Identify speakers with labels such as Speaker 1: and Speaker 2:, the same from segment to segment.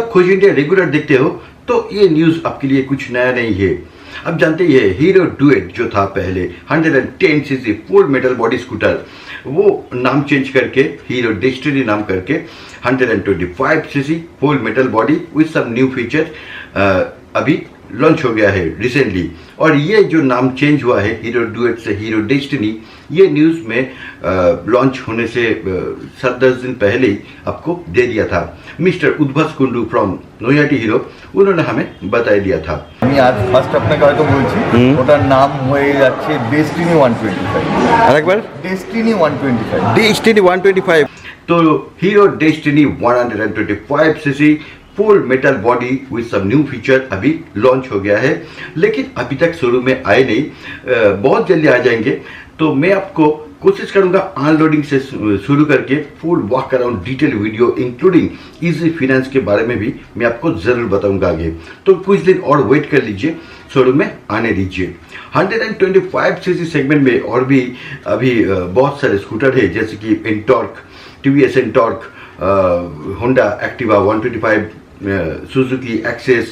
Speaker 1: आप खोज India regular देखते हो तो ये न्यूज आपके लिए कुछ नया नहीं है। अब जानते ही है हीरो डुएट जो था पहले 110 cc full metal body scooter, वो नाम चेंज करके हीरो डेस्टिनी नाम करके 125 cc full metal body with some new feature अभी लॉन्च हो गया है रिसेंटली। और ये जो नाम चेंज हुआ है हीरो डुएट से हीरो डेस्टिनी, ये न्यूज़ में लॉन्च होने से 7-10 दिन पहले ही आपको दे दिया था। मिस्टर उद्भास कुंडू फ्रॉम नोयाटी हीरो उन्होंने हमें बता दिया था।
Speaker 2: আমি আজ ফার্স্ট আপনাকে হয়তো বলছি ওটার নাম হয়ে যাচ্ছে ডেস্টিনি 125।
Speaker 1: আরেকবার
Speaker 2: ডেস্টিনি 125।
Speaker 1: डेस्टिनी 125। तो Hero Destiny 125 cc full metal body with some new feature अभी लॉन्च हो गया है, लेकिन अभी तक शुरू में आए नहीं, बहुत जल्दी आ जाएंगे। तो मैं आपको कोशिश करूंगा अनलोडिंग से शुरू करके full walk around detail video including easy finance के बारे में भी मैं आपको जरूर बताऊंगा आगे। तो कुछ दिन और वेट कर लीजिए, शोरूम में आने दीजिए। 125 सीसी सेगमेंट में और भी अभी बहुत सारे स्कूटर है, जैसे कि Ntorq, TVS Ntorq, Honda Activa 125, Suzuki Access,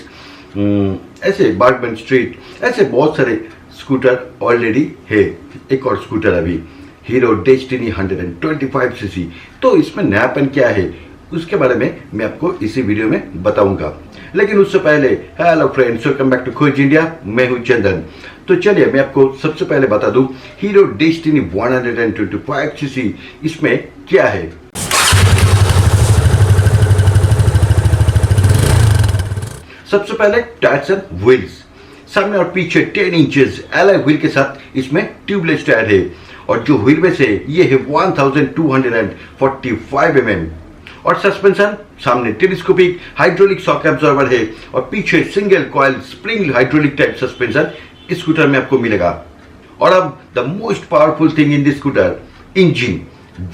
Speaker 1: ऐसे बार्गमैन स्ट्रीट, ऐसे बहुत सारे स्कूटर ऑलरेडी है। एक और स्कूटर अभी हीरो डेस्टिनी 125 सीसी। तो इसमें नयापन क्या है उसके बारे में मैं आपको इसी वीडियो में बताऊंगा, लेकिन उससे पहले hello friends, welcome back to Khoj India. मैं हूं चंदन। तो चलिए मैं आपको सबसे पहले बता दूं हीरो डेस्टिनी 125 सीसी इसमें क्या है। सबसे पहले टायर्स एंड व्हील्स, सामने और पीछे 10 इंचेस एलॉय व्हील के साथ इसमें ट्यूबलेस टायर है, और जो व्हील बेस है ये है 1245 mm। और सस्पेंशन सामने टेलीस्कोपिक हाइड्रोलिक शॉक एब्जॉर्बर है, और पीछे single coil spring hydraulic type suspension इस स्कूटर में आपको मिलेगा। और अब the most powerful thing in this scooter, engine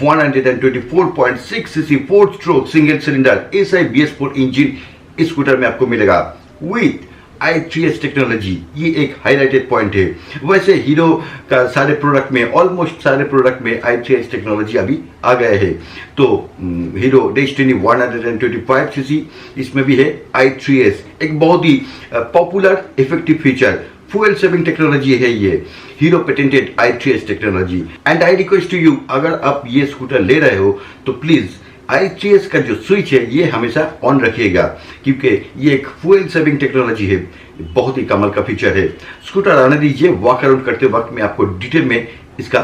Speaker 1: 124.6 CC 4 stroke single cylinder SI BS4 engine इस स्कूटर में आपको मिलेगा विथ i3S टेक्नोलॉजी। ये एक हाईलाइटेड पॉइंट है। वैसे हीरो का सारे प्रोडक्ट में, ऑलमोस्ट सारे प्रोडक्ट में i3S टेक्नोलॉजी अभी आ गए हैं। तो हीरो डेस्टिनी 125 सीसी इसमें भी है i3S, एक बहुत ही popular effective feature, fuel saving technology है ये, Hero patented i3S technology. And I request to you, अगर आप ये स्कूटर ले रहे हो तो प्लीज i3S का जो स्विच है ये हमेशा ऑन रखिएगा, क्योंकि ये एक फ्यूल सेविंग टेक्नोलॉजी है, बहुत ही कमाल का फीचर है। स्कूटर आने दीजिए, वॉक अराउंड करते वक्त मैं आपको डिटेल में इसका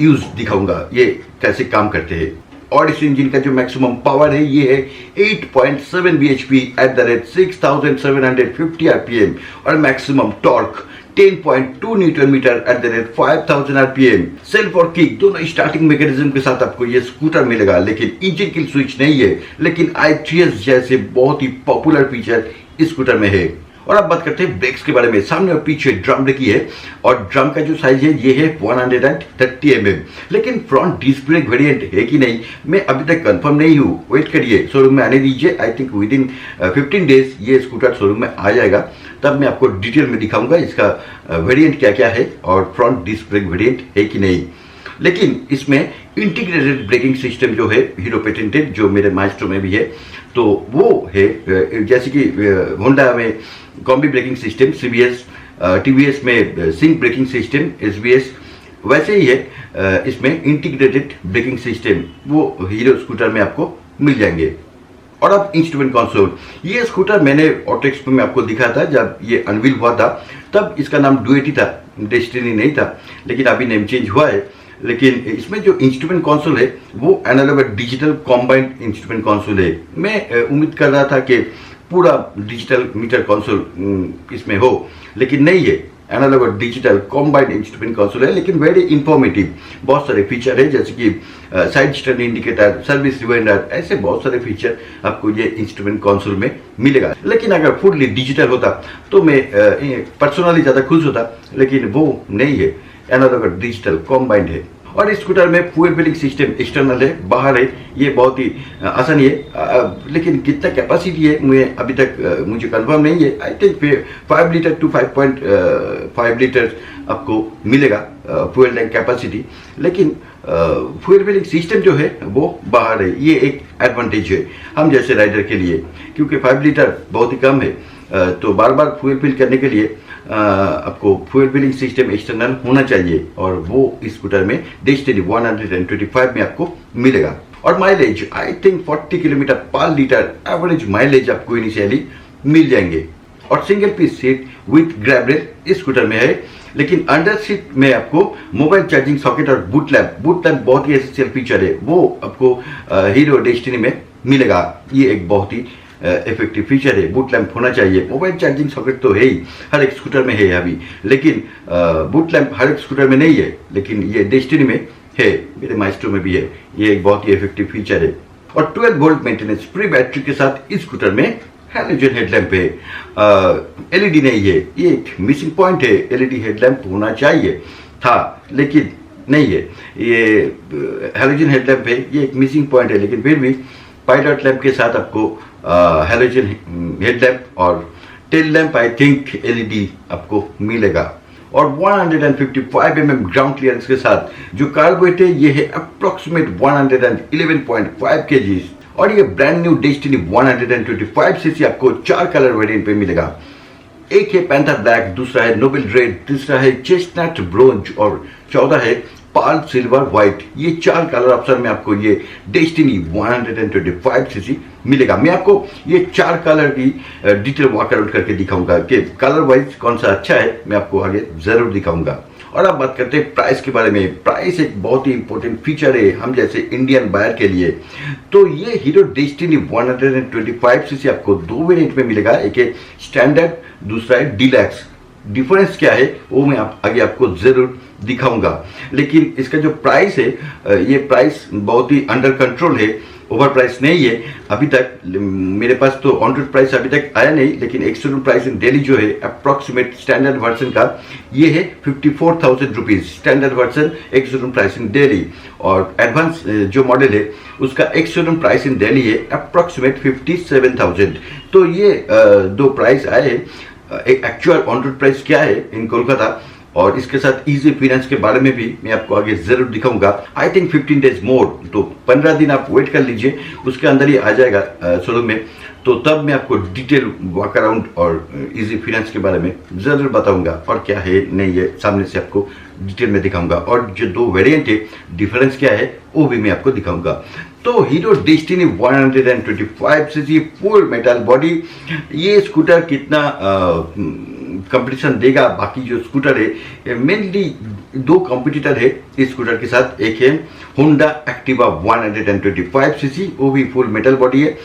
Speaker 1: यूज दिखाऊंगा, ये कैसे काम करते हैं। और इस इंजन का जो मैक्सिमम पावर है ये है 8.7 bhp at the rate 6750 rpm, और maximum torque 10.2 newton metre at the rate 5000 rpm। Self और किक दोनों स्टार्टिंग मैकेनिज्म के साथ आपको ये स्कूटर मिलेगा, लेकिन इंजन किल स्विच नहीं है। लेकिन i3S जैसे बहुत ही पॉपुलर फीचर इस स्कूटर में है। और अब बात करते हैं ब्रेक्स के बारे में। सामने और पीछे ड्रम ब्रेक है, और ड्रम का जो साइज है ये है 130 mm। लेकिन फ्रंट डिस्क ब्रेक वेरिएंट है कि नहीं मैं अभी तक कंफर्म नहीं हूँ, वेट करिए, शोरूम में आने दीजिए। I think with in 15 days ये स्कूटर शोरूम में आ जाएगा, तब मैं आपको डिटेल में दिखाऊंगा इसका वेरिएंट क्या क्या है और फ्रंट डिस्क ब्रेक वेरिएंट है कि नहीं। लेकिन इसमें इंटीग्रेटेड ब्रेकिंग सिस्टम जो है हीरो पेटेंटेड, जो मेरे माइस्ट्रो में भी है, तो वो है जैसे कि होंडा में combi braking system CBS, TVS में सिंक ब्रेकिंग सिस्टम SBS, वैसे ही है इसमें इंटीग्रेटेड ब्रेकिंग सिस्टम वो हीरो स्कूटर में आपको मिल जाएंगे। और अब इंस्ट्रूमेंट कंसोल, ये स्कूटर मैंने ऑटो एक्सपो में आपको दिखा था जब ये अनवील हुआ था, तब इसका नाम डुएटी था, डेस्टिनी नहीं था, लेकिन अभी नेम चेंज हुआ है। लेकिन इसमें जो इंस्ट्रूमेंट कंसोल है वो analogue digital combined instrument console है। मैं उम्मीद कर रहा था कि पूरा डिजिटल मीटर कंसोल इसमें हो, लेकिन नहीं है, एनालॉग और डिजिटल कॉम्बाइंड इंस्ट्रूमेंट कंसोल है, लेकिन वेरी इंफॉर्मेटिव। बहुत सारे फीचर है, जैसे कि side stand indicator, service reminder, ऐसे बहुत सारे फीचर आपको ये इंस्ट्रूमेंट कंसोल में मिलेगा। लेकिन अगर फुल्ली डिजिटल होता तो मैं पर्सनली ज़्यादा खुश होता, लेकिन वो नहीं है, एनालॉग और डिजिटल कॉम्बाइंड है। और इस स्कूटर में फ्यूल फिलिंग सिस्टम एक्सटर्नल है, बाहर है, ये बहुत ही आसानी है। लेकिन कितना कैपेसिटी है मुझे अभी तक मुझे कंफर्म नहीं है। I think 5 litre to 5.5 litre आपको मिलेगा फ्यूल टैंक कैपेसिटी, लेकिन फ्यूल फिलिंग सिस्टम जो है वो बाहर है। ये एक एडवांटेज है हम जैसे राइडर के लिए, क्योंकि 5 लीटर बहुत ही कम है, तो बार बार फ्यूल फिल करने के लिए आपको फ्यूल फिलिंग सिस्टम एक्सटर्नल होना चाहिए, और वो स्कूटर में डेस्टिनी 125 में आपको मिलेगा। और mileage I think 40 kilometre per litre average mileage आपको इनिशियली मिल जाएंगे। और single piece seat with grab rail इस स्कूटर में है, लेकिन अंडर सीट में आपको मोबाइल चार्जिंग सॉकेट और बूट लैम्प बहुत ही एसेंशियल फीचर है, वो आपको हीरो डेस्टिनी में मिलेगा। ये एक बहुत ही इफेक्टिव फीचर है। बूट लैम्प होना चाहिए, मोबाइल चार्जिंग सॉकेट तो है ही, हर एक स्कूटर में है अभी, लेकिन बूट लैम्प हर एक स्कूटर में नहीं है, लेकिन ये डेस्टिनी में है, मेरे माइस्ट्रो में भी है। ये एक बहुत ही इफेक्टिव फीचर है। और 12 वोल्ट मेंटेनेंस फ्री बैटरी के साथ इस स्कूटर में हैलोजन हेडलैम्प है, एलईडी नहीं है। ये एक मिसिंग पॉइंट है, एलईडी हेडलैम्प होना चाहिए था लेकिन नहीं है। ये हैलोजन हेडलैम्प है, ये एक मिसिंग पॉइंट है, लेकिन फिर भी पायलट लैम्प के साथ आपको हैलोजन हेडलैम्प और tail lamp I think LED आपको मिलेगा। और 155 mm ग्राउंड क्लियरेंस के साथ जो कार वेट है ये है अप्रोक्सीमेट 111.5 kg। और ये ब्रांड न्यू डेस्टिनी 125 सीसी आपको 4 कलर वेरिएंट पे मिलेगा। एक है पैंथर ब्लैक, दूसरा है नोबल रेड, तीसरा है चेस्टनट ब्रोंज और चौथा है पार्ल सिल्वर व्हाइट। ये 4 कलर ऑप्शन में आपको ये डेस्टिनी 125 सीसी मिलेगा। मैं आपको ये 4 कलर की डिटेल वॉकआउट करके दिखाऊंगा कि कलर वाइज कौन सा अच्छा है, मैं आपको आगे जरूर दिखाऊंगा। और अब बात करते हैं प्राइस के बारे में। प्राइस एक बहुत ही इंपॉर्टेंट फीचर है हम जैसे इंडियन बायर के लिए। तो ये हीरो डेस्टिनी 125 सीसी आपको 2 वेरिएंट में मिलेगा, एक है स्टैंडर्ड, दूसरा है डीलक्स। डिफरेंस क्या है वो मैं आगे आपको जरूर दिखाऊंगा, लेकिन इसका जो प्राइस है ये प्राइस बहुत ही अंडर कंट्रोल है, ओवर प्राइस नहीं है अभी तक। मेरे पास तो ऑन रोड प्राइस अभी तक आया नहीं, लेकिन एक्सटर्नल प्राइस इन दिल्ली जो है अप्रोक्सीमेट स्टैंडर्ड वर्जन का ये है 54,000 rupees standard version external price in Delhi. और एडवांस जो मॉडल है उसका एक्सटर्नल प्राइस इन दिल्ली है अप्रोक्सीमेट 57,000। तो ये दो प्राइस आए हैं। एक्चुअल ऑन रोड प्राइस क्या है इन कोलकाता, और इसके साथ इजी फाइनेंस के बारे में भी मैं आपको आगे जरूर दिखाऊंगा। आई थिंक 15 डेज मोर, तो 15 दिन आप वेट कर लीजिए, उसके अंदर ही आ जाएगा शोरूम में। तो तब मैं आपको डिटेल वॉक अराउंड और इजी फाइनेंस के बारे में जरूर बताऊंगा, और क्या है नहीं है सामने से आपको डिटेल में दिखाऊंगा। और जो 2 वेरिएंट है डिफरेंस क्या है वो भी मैं आपको दिखाऊंगा। तो Hero Destiny 125 cc full metal body, ये स्कूटर कितना कंपटीशन देगा बाकी जो स्कूटर है। मेनली 2 कॉम्पिटिटर है इस स्कूटर के साथ, एक है होंडा एक्टिवा 125 सीसी, वो भी फुल मेटल बॉडी है,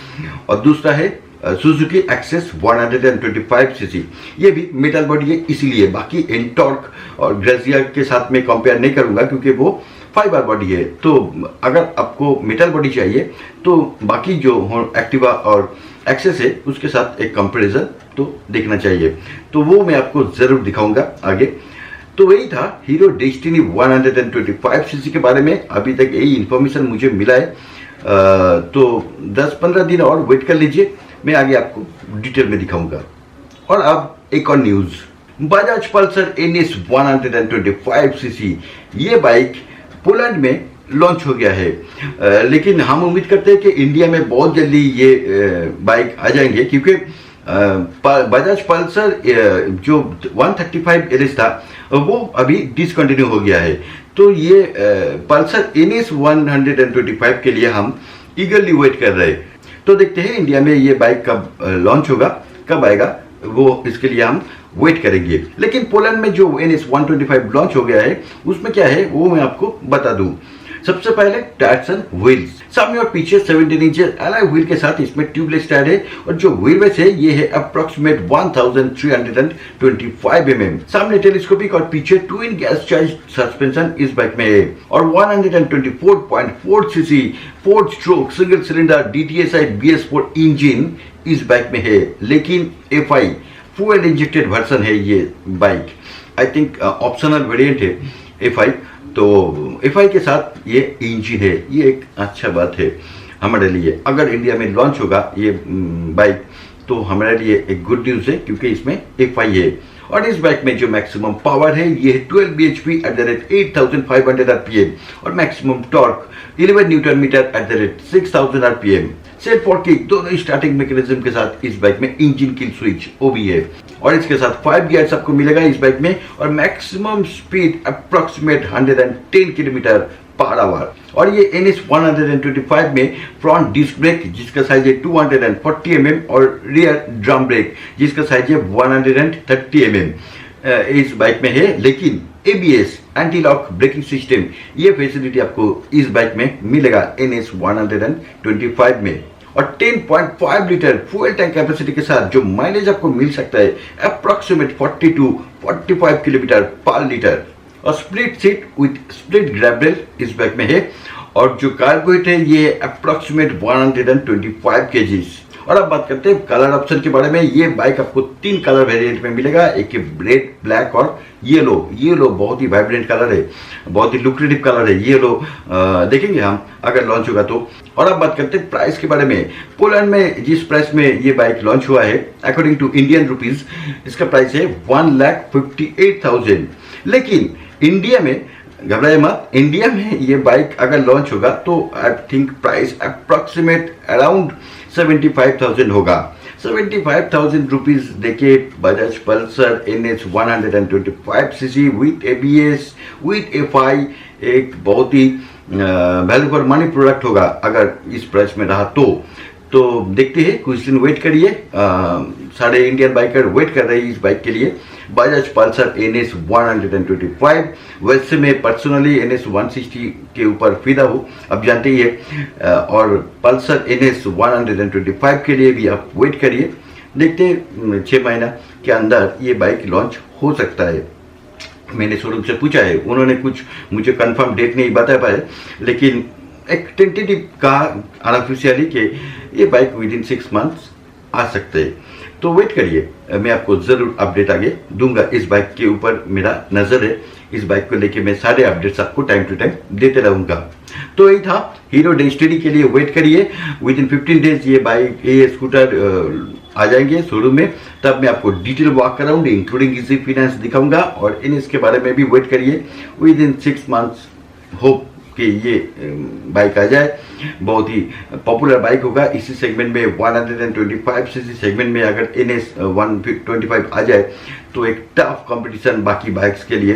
Speaker 1: और दूसरा है सुजुकी एक्सेस 125 सीसी, ये भी मेटल बॉडी है। इसीलिए बाकी एंटॉर्क और ग्रेसिया के साथ में कंपेयर नहीं करूंगा क्योंकि वो फाइबर बॉडी है। तो अगर आपको मेटल बॉडी चाहिए तो बाकी जो एक्टिवा और एक्सेस है उसके साथ एक कंपैरिजन तो देखना चाहिए, तो वो मैं आपको जरूर दिखाऊंगा आगे। तो वही था हीरो डेस्टिनी 125 सीसी के बारे में। अभी तक यही इंफॉर्मेशन मुझे मिला है, तो 10-15 दिन और वेट कर लीजिए, मैं आगे आपको डिटेल में दिखाऊंगा। और अब एक और news, Bajaj Pulsar NS 125 CC ये बाइक पोलैंड में लॉन्च हो गया है, लेकिन हम उम्मीद करते हैं कि इंडिया में बहुत जल्दी ये बाइक आ जाएंगे, क्योंकि बजाज पल्सर जो 135 LS था वो अभी डिसकंटिन्यू हो गया है। तो ये पल्सर NS 125 के लिए हम ईगरली वेट कर रहे हैं। तो देखते हैं इंडिया में ये बाइक कब लॉन्च होगा, कब आएगा, वो इसके लिए हम वेट करेंगे। लेकिन पोलैंड में जो NS 125 लॉन्च हो गया है उसमें क्या है वो मैं आपको बता दूं। सबसे पहले टायर्स एंड व्हील्स, सामने और पीछे 17 इंच एलॉय व्हील के साथ इसमें ट्यूबलेस टायर है, और जो व्हील बेस है ये है अप्रोक्सीमेट 1325 mm। सामने टेलीस्कोपिक और पीछे ट्विन गैस चार्ज सस्पेंशन इस बाइक में है, और 124.4 CC 4 stroke single cylinder DTSI BS4 engine इस बाइक में है। लेकिन FI फ्यूल इंजेक्टेड वर्जन है ये bike, I think optional variant है FI। तो FI के साथ ये इंजन है, ये एक अच्छा बात है हमारे लिए। अगर इंडिया में लॉन्च होगा ये बाइक तो हमारे लिए एक गुड न्यूज़ है, क्योंकि इसमें FI है। और इस बाइक में जो मैक्सिमम पावर है ये है 12 bhp at the rate 8500 rpm और maximum torque 11 newton metre at the rate 6000 rpm। Self और किक दोनों स्टार्टिंग मैकेनिज्म के साथ इस बाइक में इंजन किल स्विच वो भी है और इसके साथ 5 गियर्स आपको मिलेगा इस बाइक में और maximum speed approximate 110 kilometre per hour. और ये NS 125 में फ्रंट डिस्क ब्रेक जिसका साइज है 240 mm और रियर ड्रम ब्रेक जिसका साइज है 130 mm इस बाइक में है, लेकिन ABS anti lock braking system ये फैसिलिटी आपको इस बाइक में मिलेगा NS 125 में। और 10.5 लीटर फ्यूल टैंक कैपेसिटी के साथ जो माइलेज आपको मिल सकता है approximate 40 to 45 kilometre per litre और split seat with split grab rail इस बाइक में है और जो कार्गो वेट है ये अप्रोक्सीमेट 125 kgs। और अब बात करते हैं कलर ऑप्शन के बारे में। ये बाइक आपको 3 कलर वेरिएंट में मिलेगा, एक रेड, ब्लैक और येलो बहुत ही वाइब्रेंट कलर है, बहुत ही लुक्रेटिव कलर है येलो, देखेंगे हम अगर लॉन्च होगा तो। और अब बात करते हैं प्राइस के बारे में। पोलैंड में जिस प्राइस में ये बाइक लॉन्च हुआ है अकॉर्डिंग टू इंडियन रुपीज इसका प्राइस है 1,58,000, लेकिन इंडिया में घबराए मत, इंडिया में ये बाइक अगर लॉन्च होगा तो I think price approximate around 75,000 होगा। 75,000 रुपीज देके Bajaj Pulsar NS 125cc with ABS with FI एक बहुत ही वैल्यू फॉर मनी प्रोडक्ट होगा अगर इस प्राइस में रहा तो देखते हैं, कुछ दिन वेट करिए। सारे इंडियन बाइकर वेट कर रहे हैं इस बाइक के लिए, बजाज पल्सर NS 125। वैसे मैं पर्सनली NS 160 के ऊपर फिदा हूँ, अब जानते ही है, और पल्सर NS 125 के लिए भी आप वेट करिए। देखते हैं 6 महीना के अंदर ये बाइक लॉन्च हो सकता है। मैंने शोरूम से पूछा है, उन्होंने कुछ मुझे कंफर्म डेट नहीं बता पाए, लेकिन एक टेंटेटिव का अनऑफिशियली के ये बाइक विद इन 6 मंथ्स आ सकते हैं, तो वेट करिए। मैं आपको जरूर अपडेट आगे दूंगा। इस बाइक के ऊपर मेरा नजर है, इस बाइक को लेके मैं सारे अपडेट्स आपको टाइम टू टाइम देते रहूंगा। तो यही था हीरो डेस्टिनी के लिए वेट करिए, विद इन 15 डेज ये बाइक ये स्कूटर आ जाएंगे शोरूम में, तब मैं आपको detail walk around including easy finance दिखाऊंगा और इन इसके बारे में भी वेट करिए। विद इन 6 मंथ्स होप कि ये बाइक आ जाए। बहुत ही पॉपुलर बाइक होगा इसी सेगमेंट में, 125cc सेगमेंट में अगर NS 125 आ जाए तो एक टफ कंपटीशन बाकी बाइक्स के लिए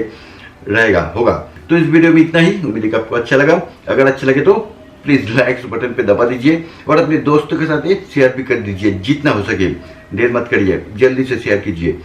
Speaker 1: होगा। तो इस वीडियो में इतना ही, उम्मीद है कि आपको अच्छा लगा। अगर अच्छा लगे तो प्लीज लाइक्स बटन पे दबा दीजिए और अपने दोस्तों के साथ शेयर भी कर दीजिए जितना हो सके, देर मत करिए, जल्दी से शेयर कीजिए।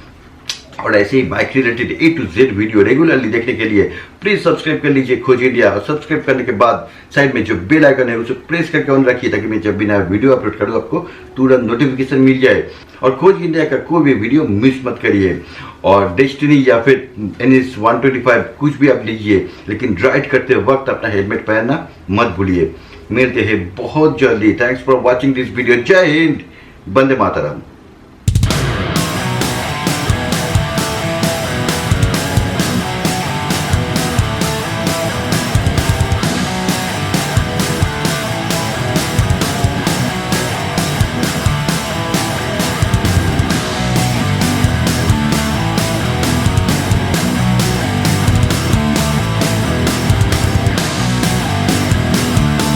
Speaker 1: और ऐसे ही bike related A to Z video regularly देखने के लिए प्लीज सब्सक्राइब कर लीजिए खोज इंडिया, और सब्सक्राइब करने के बाद साइड में जो बेल आइकन है उसे प्रेस करके ऑन रखिए ताकि मैं जब भी नया वीडियो अपलोड करूँ आपको तुरंत नोटिफिकेशन मिल जाए। और खोज इंडिया का कोई भी वीडियो मिस मत करिए। और डेस्टिनी या फिर NS 125 कुछ भी आप लीजिए, लेकिन राइड करते वक्त अपना हेलमेट पहनना मत भूलिए। मिलते हैं बहुत जल्दी। Thanks for watching this video. जय हिंद, वंदे मातरम।